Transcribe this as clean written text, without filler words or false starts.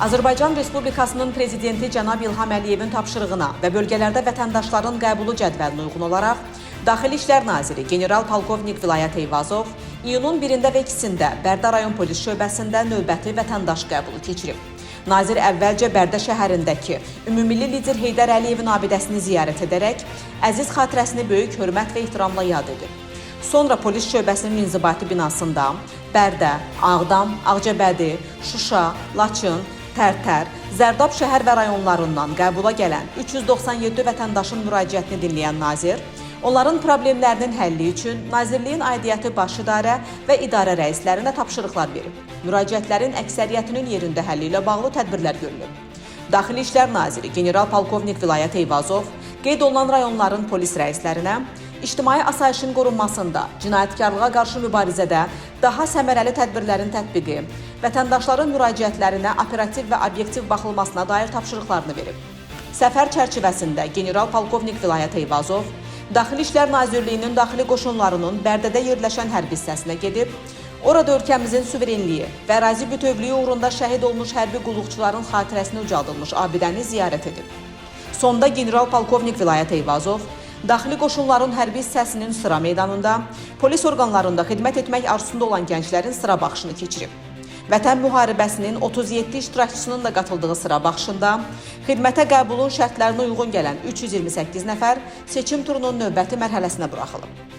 Azərbaycan Respublikasının Prezidenti Cənab İlham Əliyevin tapşırığına və bölgələrdə vətəndaşların qəbulu cədvəlinə uyğun olaraq Daxili İşlər Naziri General-Polkovnik Vilayət Eyvazov iyunun 1-də və 2-sində Bərdə rayon polis şöbəsində növbəti vətəndaş qəbulu keçirib. Nazir əvvəlcə Bərdə şəhərindəki Ümumilli lider Heydər Əliyevin abidəsini ziyarət edərək əziz xatirəsini böyük hörmət və ehtiramla yad edib. Sonra polis şöbəsinin inzibati binasında Bərdə, Ağdam, Ağcabədi, Şuşa, Laçın, Tərtər, Zərdab şəhər və rayonlarından qəbula gələn 397 vətəndaşın müraciətini dinləyən nazir, onların problemlərinin həlli üçün Nazirliyin aidiyyəti baş idarə və idarə rəislərinə tapşırıqlar verib. Müraciətlərin əksəriyyətinin yerində həlli ilə bağlı tədbirlər görülüb. Daxili İşlər Naziri General-Polkovnik Vilayət Eyvazov qeyd olunan rayonların polis rəislərinə ictimai asayişin qorunmasında, cinayətkarlığa qarşı mübarizədə daha səmərəli tədbirlərin tətbiqi, vətəndaşların müraciətlərinə operativ və obyektiv baxılmasına dair tapşırıqlarını verib. Səfər çərçivəsində General-Polkovnik Vilayət Eyvazov Daxili İşlər Nazirliyinin daxili qoşunlarının Bərdədə yerləşən hərbi hissəsinə gedib, orada ölkəmizin suverenliyi və ərazi bütövlüyü uğrunda şəhid olmuş hərbi qulluqçuların xatirəsini ucaldılmış abidəni ziyarət edib. Sonda General-Polkovnik Vilayət Eyvazov daxili qoşunların hərbi hissəsinin sıra meydanında polis orqanlarında xidmət etmək arzusunda olan gənclərin sıra baxışını keçirib. Vətən müharibəsinin 37 iştirakçısının da qatıldığı sıra baxışında xidmətə qəbulun şərtlərinə uyğun gələn 328 nəfər seçim turunun növbəti mərhələsinə buraxılıb.